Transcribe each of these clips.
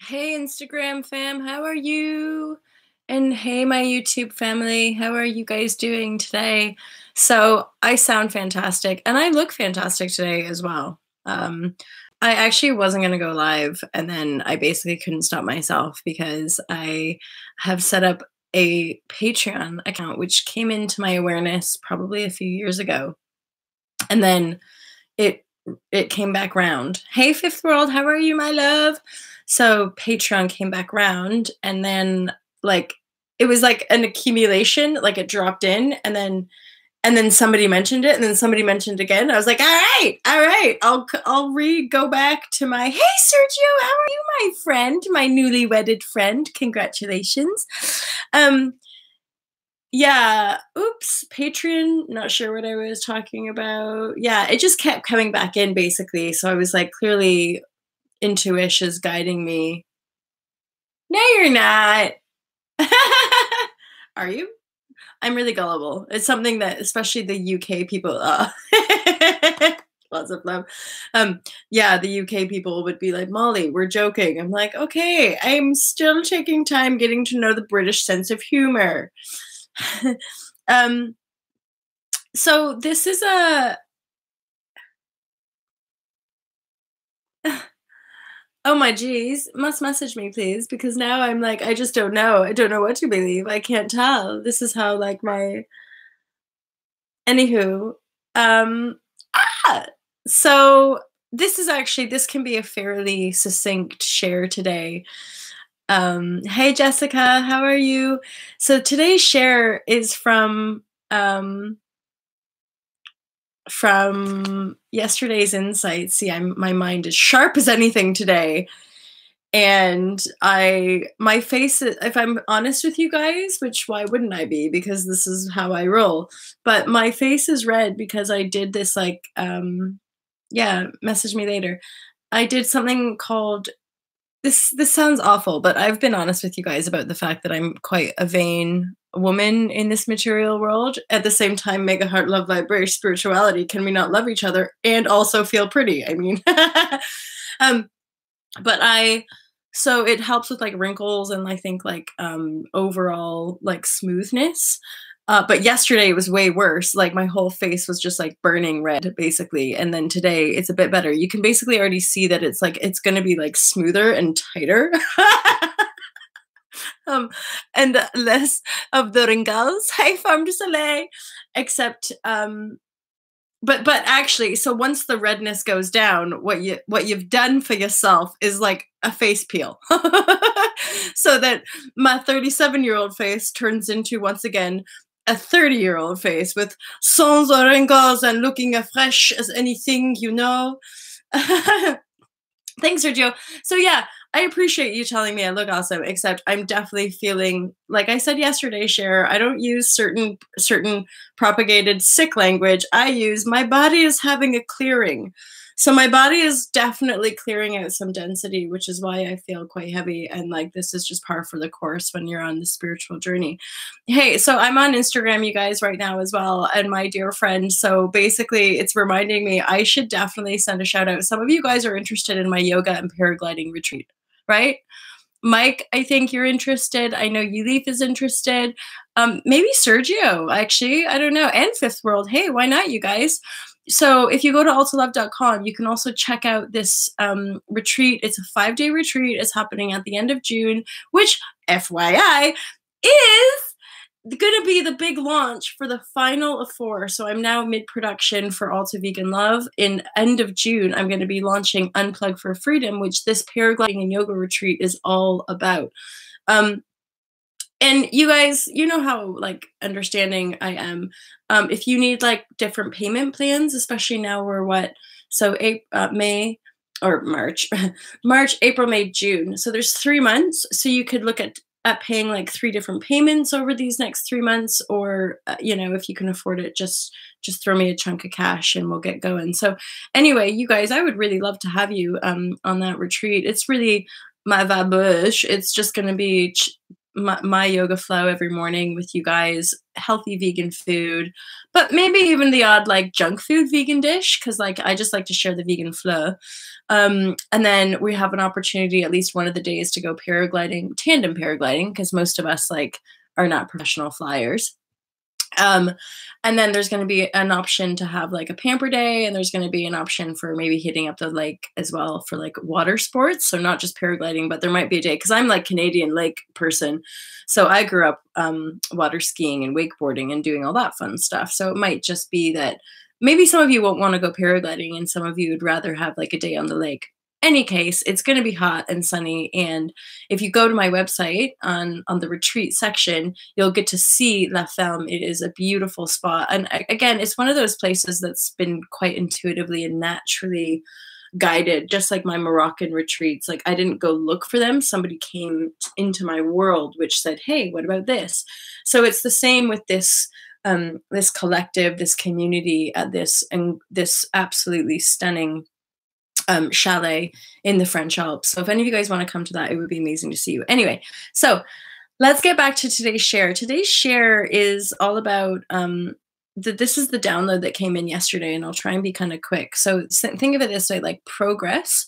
Hey, Instagram fam, how are you? And hey, my YouTube family, how are you guys doing today? So, I sound fantastic and I look fantastic today as well. I actually wasn't going to go live, and then I basically couldn't stop myself because I have set up a Patreon account, which came into my awareness probably a few years ago. And then it it came back round. Hey, Fifth World, how are you, my love? So Patreon came back round, and then like it was like an accumulation, like it dropped in, and then somebody mentioned it, and then somebody mentioned it again. I was like, all right, I'll go back to my hey Sergio, how are you, my friend, my newly wedded friend? Congratulations. Um, yeah, oops, Patreon, not sure what I was talking about. Yeah, it just kept coming back in basically. So I was like, clearly intuition is guiding me. No, you're not. Are you? I'm really gullible. It's something that especially the UK people lots of love. Yeah, the UK people would be like, Molly, we're joking. I'm like, okay, I'm still taking time getting to know the British sense of humor. um so this is a oh my geez, must message me please, because now I'm like, I just don't know. I don't know what to believe. I can't tell. This is how like my anywho. Um ah! So this can be a fairly succinct share today. Hey Jessica, how are you? So today's share is from yesterday's insights. See, my mind is sharp as anything today. And my face, if I'm honest with you guys, which why wouldn't I be? Because this is how I roll. But my face is red because I did this like, yeah, message me later. I did something called this sounds awful, but I've been honest with you guys about the fact that I'm quite a vain woman in this material world. At the same time, mega heart, love, vibrashe, spirituality. Can we not love each other and also feel pretty? I mean, um, but so it helps with like wrinkles and I think like overall like smoothness. But yesterday it was way worse. Like my whole face was just like burning red, basically. And then today it's a bit better. You can basically already see that it's like it's gonna be like smoother and tighter. um, and less of the wrinkles. Hi, Farm du Soleil. Except but actually, so once the redness goes down, what you've done for yourself is like a face peel. So that my 37-year-old face turns into once again a 30-year-old face with sans wrinkles and looking as fresh as anything, you know. Thanks, Sergio. So yeah, I appreciate you telling me I look awesome, except I'm definitely feeling, like I said yesterday, Cher, I don't use certain propagated sick language. I use my body is having a clearing. So my body is definitely clearing out some density, which is why I feel quite heavy. And like this is just par for the course when you're on the spiritual journey. Hey, so I'm on Instagram, you guys, right now as well, and my dear friend. So basically, it's reminding me I should definitely send a shout out. Some of you guys are interested in my yoga and paragliding retreat, right? Mike, I think you're interested. I know Uleaf is interested. Maybe Sergio, actually. I don't know. And Fifth World. Hey, why not, you guys? So if you go to altalove.com, you can also check out this retreat. It's a 5-day retreat. It's happening at the end of June, which, FYI, is going to be the big launch for the final of 4. So I'm now mid-production for Alta Vegan Love. In end of June, I'm going to be launching Unplug for Freedom, which this paragliding and yoga retreat is all about. And you guys, you know how like understanding I am. If you need like different payment plans, especially now we're what? So May or March, March, April, May, June. So there's 3 months. So you could look at paying like 3 different payments over these next 3 months, or you know, if you can afford it, just throw me a chunk of cash and we'll get going. So anyway, you guys, I would really love to have you on that retreat. It's really my vibrashe. It's just going to be my yoga flow every morning with you guys, healthy vegan food, but maybe even the odd like junk food vegan dish because like I just like to share the vegan flow. And then we have an opportunity at least one of the days to go paragliding, tandem paragliding, because most of us like are not professional flyers. Um, and then there's going to be an option to have like a pamper day, and there's going to be an option for maybe hitting up the lake as well for like water sports. So not just paragliding, but there might be a day because I'm like Canadian lake person. So I grew up water skiing and wakeboarding and doing all that fun stuff. So it might just be that maybe some of you won't want to go paragliding and some of you would rather have like a day on the lake. Any case, it's going to be hot and sunny, and if you go to my website on the retreat section, you'll get to see La Ferme. It is a beautiful spot. And again, it's one of those places that's been quite intuitively and naturally guided, just like my Moroccan retreats. Like I didn't go look for them. Somebody came into my world, which said, hey, what about this? So it's the same with this collective, this community at this absolutely stunning chalet in the French Alps. So if any of you guys want to come to that, it would be amazing to see you. Anyway, so let's get back to today's share. Today's share is all about this is the download that came in yesterday, and I'll try and be kind of quick. So think of it this way, like progress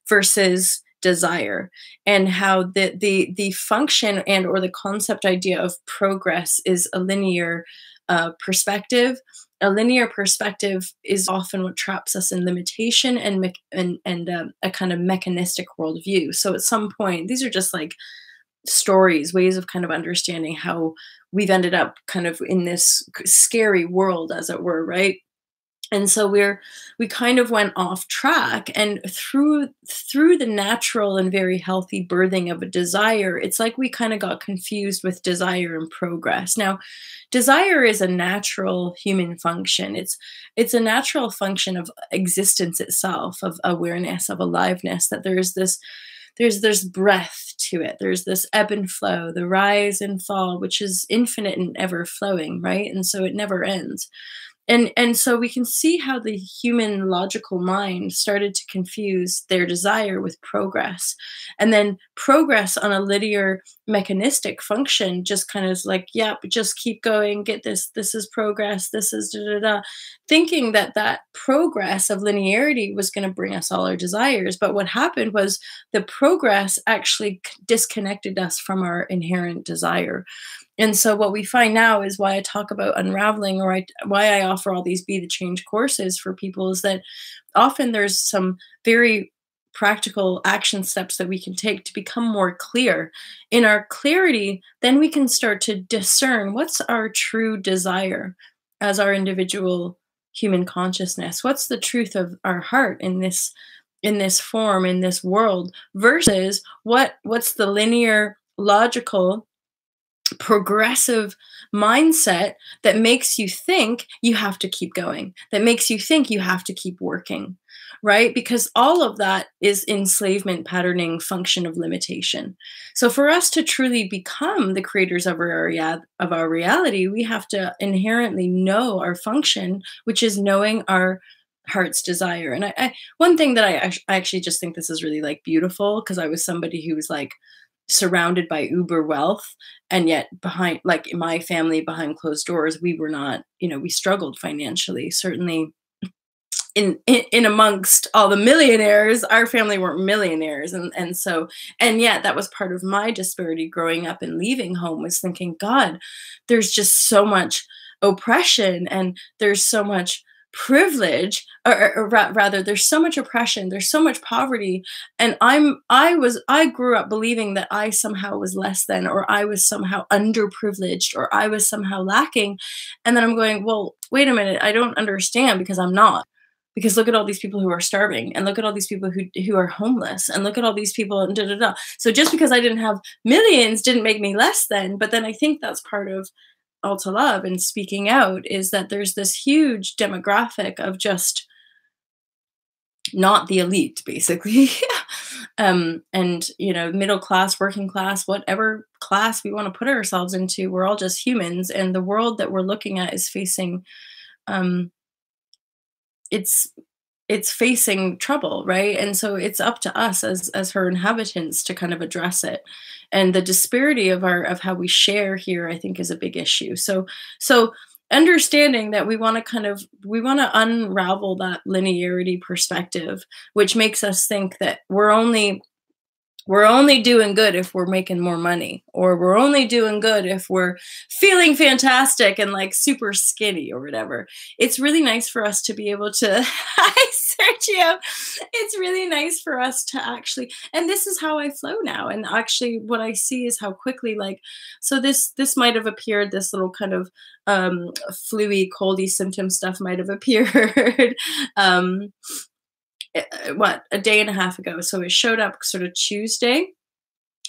versus desire, and how the function and or the concept idea of progress is a linear perspective. A linear perspective is often what traps us in limitation and a kind of mechanistic worldview. So at some point, these are just like stories, ways of kind of understanding how we've ended up kind of in this scary world, as it were, right? And so we kind of went off track, and through the natural and very healthy birthing of a desire, it's like we kind of got confused with desire and progress. Now, desire is a natural human function. It's a natural function of existence itself, of awareness, of aliveness, that there's breath to it. There's this ebb and flow, the rise and fall, which is infinite and ever flowing, right? And so it never ends. And so we can see how the human logical mind started to confuse their desire with progress. And then progress on a linear mechanistic function just kind of is like, yeah, but just keep going, get this is progress, this is da da da, thinking that progress of linearity was going to bring us all our desires. But what happened was the progress actually disconnected us from our inherent desire. And so what we find now is why I talk about unraveling, or why I offer all these Be the Change courses for people, is that often there's some very practical action steps that we can take to become more clear. In our clarity, then we can start to discern what's our true desire as our individual human consciousness. What's the truth of our heart in this form, in this world, versus what's the linear, logical, progressive mindset that makes you think you have to keep going, that makes you think you have to keep working, right? Because all of that is enslavement patterning, function of limitation. So for us to truly become the creators of our reality, we have to inherently know our function, which is knowing our heart's desire. And one thing that I actually just think this is really like beautiful, because I was somebody who was like surrounded by uber wealth, and yet behind, like in my family, behind closed doors, we were not, we struggled financially. Certainly in amongst all the millionaires, our family weren't millionaires. And yet that was part of my disparity growing up and leaving home, was thinking, God, there's just so much oppression, and there's so much privilege, or rather there's so much oppression, there's so much poverty, and I grew up believing that I somehow was less than, or I was somehow underprivileged, or I was somehow lacking. And then I'm going, well, wait a minute, I don't understand, because I'm not. Because look at all these people who are starving, and look at all these people who are homeless, and look at all these people, and da da da. So just because I didn't have millions didn't make me less than. But then I think that's part of All to Love and speaking out, is that there's this huge demographic of just not the elite, basically. And middle class, working class, whatever class we want to put ourselves into, we're all just humans, and the world that we're looking at is facing it's it's facing trouble, right? And so it's up to us as her inhabitants to kind of address it. And the disparity of our of how we share here, I think, is a big issue. So understanding that we want to unravel that linearity perspective, which makes us think that we're only doing good if we're making more money, or we're only doing good if we're feeling fantastic and like super skinny or whatever. It's really nice for us to be able to, hi Sergio, it's really nice for us to actually, and this is how I flow now. And actually what I see is how quickly, like, so this might have appeared, this little kind of flu-y, coldy symptom stuff might have appeared um, what, a day and a half ago. So it showed up sort of Tuesday,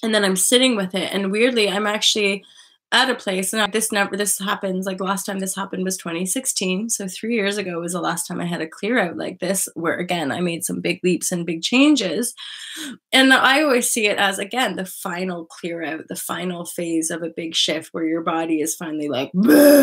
and then I'm sitting with it, and weirdly I'm actually at a place, and this happens, like last time this happened was 2016, so 3 years ago was the last time I had a clear out like this, where again I made some big leaps and big changes. And I always see it as, again, the final clear out, the final phase of a big shift where your body is finally like, like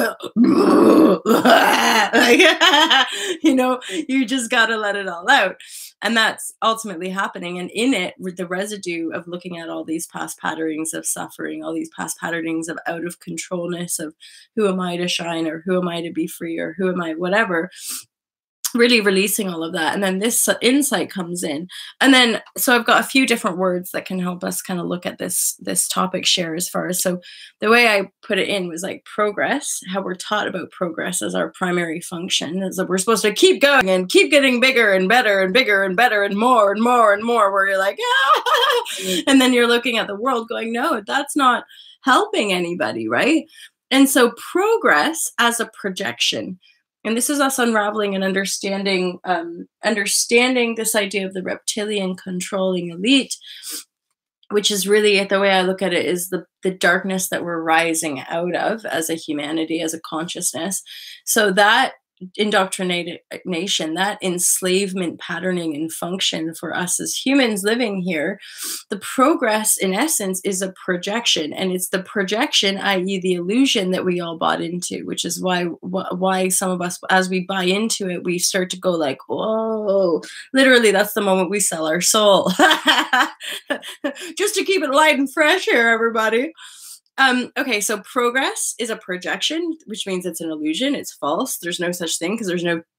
you just got to let it all out. And that's ultimately happening. And in it, with the residue of looking at all these past patternings of suffering, all these past patternings of out of controlness, of who am I to shine, or who am I to be free, or who am I, whatever, really releasing all of that. And then this insight comes in. And then, so I've got a few different words that can help us kind of look at this topic share as far as, so the way I put it in was like progress, how we're taught about progress as our primary function, is that we're supposed to keep going and keep getting bigger and better and bigger and better and more and more and more, where you're like, ah! And then you're looking at the world going, no, that's not helping anybody, right? And so progress as a projection. And this is us unraveling and understanding this idea of the reptilian controlling elite, which is really, the way I look at it, is the darkness that we're rising out of as a humanity, as a consciousness. So that indoctrination, that enslavement patterning and function for us as humans living here, the progress in essence is a projection, and it's the projection, i.e. the illusion, that we all bought into, which is why some of us, as we buy into it, we start to go like, whoa, literally that's the moment we sell our soul. Just to keep it light and fresh here, everybody. Okay, so progress is a projection, which means it's an illusion. It's false. There's no such thing, because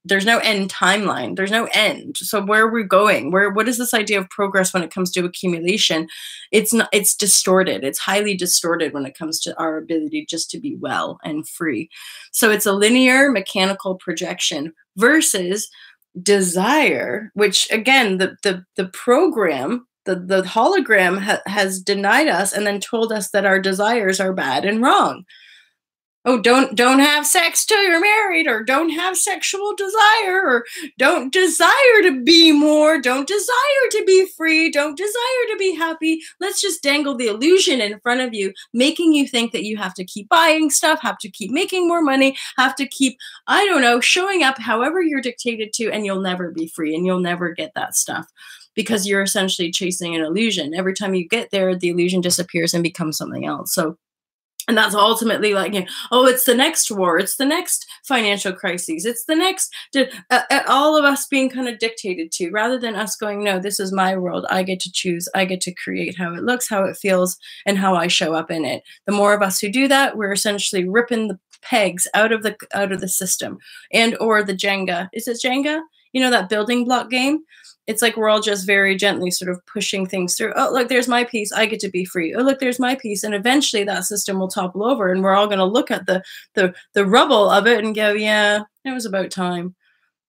there's no end timeline. There's no end. So where are we going? What is this idea of progress when it comes to accumulation? It's distorted. It's highly distorted when it comes to our ability just to be well and free. So it's a linear mechanical projection versus desire, which again, the program, the hologram has denied us and then told us that our desires are bad and wrong. Oh, don't have sex till you're married, or don't have sexual desire, or don't desire to be more, don't desire to be free, don't desire to be happy. Let's just dangle the illusion in front of you, making you think that you have to keep buying stuff, have to keep making more money, have to keep, I don't know, showing up however you're dictated to, and you'll never be free and you'll never get that stuff, because you're essentially chasing an illusion. Every time you get there, the illusion disappears and becomes something else. So, and that's ultimately like, oh, it's the next war, it's the next financial crises, it's the next, all of us being kind of dictated to, rather than us going, no, this is my world. I get to choose. I get to create how it looks, how it feels, and how I show up in it. The more of us who do that, we're essentially ripping the pegs out of the system, and or the Jenga. Is it Jenga? You know, that building block game? It's like we're all just very gently sort of pushing things through. Oh, look, there's my piece. I get to be free. Oh, look, there's my piece. And eventually that system will topple over, and we're all going to look at the rubble of it and go, yeah, it was about time.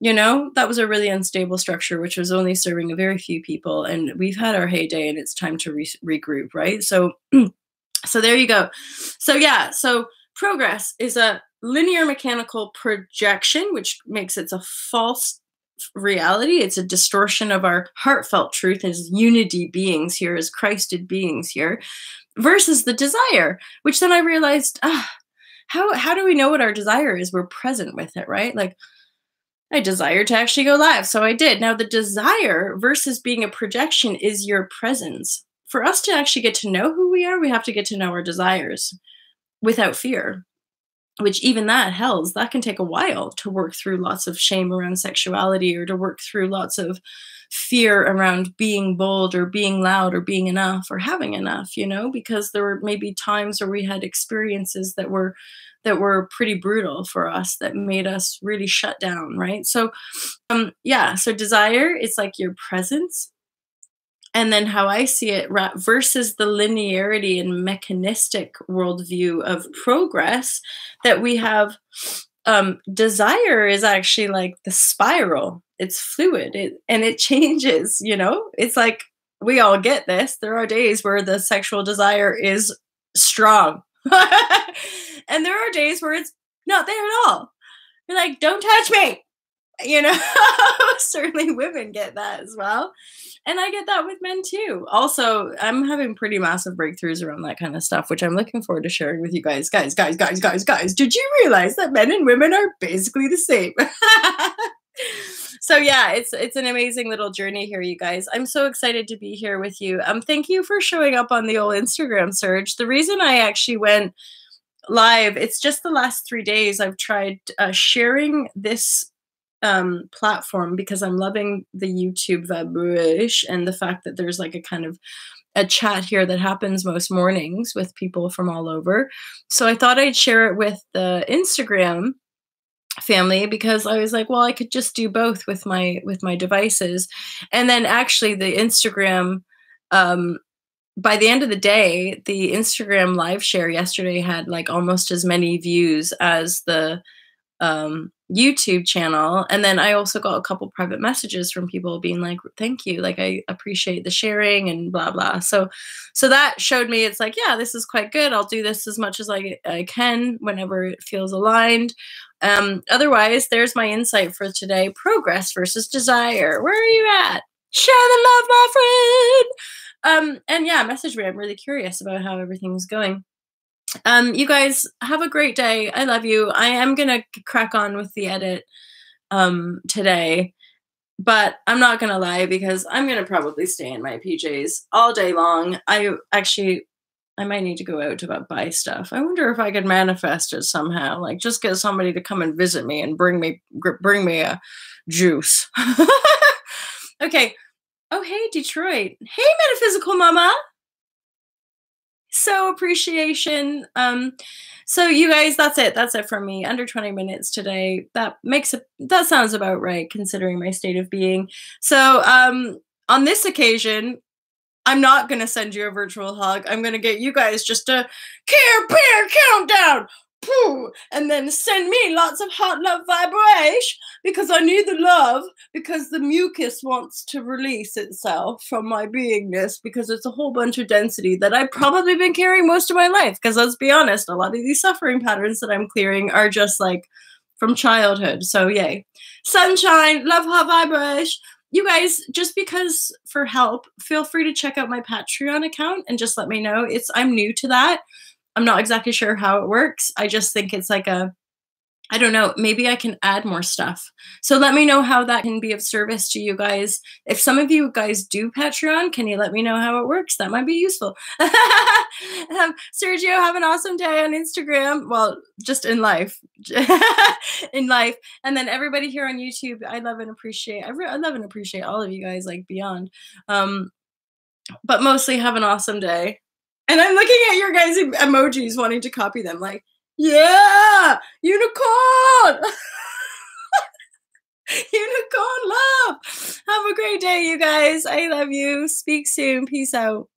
That was a really unstable structure, which was only serving a very few people. And we've had our heyday, and it's time to regroup, right? So, so there you go. So yeah, so progress is a linear mechanical projection, which makes it a false reality. It's a distortion of our heartfelt truth as unity beings here, as Christed beings here, versus the desire, which then I realized, how do we know what our desire is? We're present with it, right? Like, I desire to actually go live, so I did. Now the desire versus being a projection is your presence. For us to actually get to know who we are, we have to get to know our desires without fear. which even that, hells, that can take a while to work through lots of shame around sexuality, or to work through lots of fear around being bold or being loud or being enough or having enough, you know, because there were maybe times where we had experiences that were pretty brutal for us, that made us really shut down, right? So yeah, so desire, it's like your presence. And then how I see it versus the linearity and mechanistic worldview of progress that we have. Desire is actually like the spiral. It's fluid, and it changes, you know? It's like, we all get this. There are days where the sexual desire is strong. And there are days where it's not there at all. You're like, don't touch me. You know, certainly women get that as well. And I get that with men too. Also, I'm having pretty massive breakthroughs around that kind of stuff, which I'm looking forward to sharing with you guys. Guys. Did you realize that men and women are basically the same? So yeah, it's an amazing little journey here, you guys. I'm so excited to be here with you. Thank you for showing up on the old Instagram surge. The reason I actually went live, it's just the last 3 days I've tried sharing this platform, because I'm loving the YouTube vibrashe and the fact that there's like a kind of a chat here that happens most mornings with people from all over. So I thought I'd share it with the Instagram family, because I was like, well, I could just do both with my devices. And then actually the Instagram, by the end of the day, the Instagram live share yesterday had like almost as many views as the YouTube channel. And then I also got a couple private messages from people being like, thank you, like I appreciate the sharing and blah blah. So that showed me, it's like, yeah, this is quite good. I'll do this as much as I can whenever it feels aligned. Otherwise, there's my insight for today: progress versus desire. Where are you at? Share the love, my friend. And yeah, message me. I'm really curious about how everything's going. You guys have a great day. I love you. I am gonna crack on with the edit today, but I'm not gonna lie, because I'm gonna probably stay in my PJs all day long. I might need to go out to buy stuff. I wonder if I could manifest it somehow, like just get somebody to come and visit me and bring me a juice. Okay. Oh, hey, Detroit. Hey, metaphysical mama. So appreciation. So you guys, that's it from me. Under 20 minutes today. That sounds about right, considering my state of being. So on this occasion, I'm not going to send you a virtual hug. I'm going to get you guys just a Care Bear countdown. Pooh, and then send me lots of hot love vibration, because I need the love, because the mucus wants to release itself from my beingness, because it's a whole bunch of density that I've probably been carrying most of my life. Because let's be honest, a lot of these suffering patterns that I'm clearing are just like from childhood. So yay. Sunshine, love, hot vibration. You guys, just because for help, feel free to check out my Patreon account and just let me know. I'm new to that. I'm not exactly sure how it works. I just think it's like I don't know, maybe I can add more stuff. So let me know how that can be of service to you guys. If some of you guys do Patreon, can you let me know how it works? That might be useful. Sergio, have an awesome day on Instagram. Well, just in life. In life. And then everybody here on YouTube, I love and appreciate all of you guys, like beyond. But mostly have an awesome day. And I'm looking at your guys' emojis, wanting to copy them. Like, yeah, unicorn! Unicorn love! Have a great day, you guys. I love you. Speak soon. Peace out.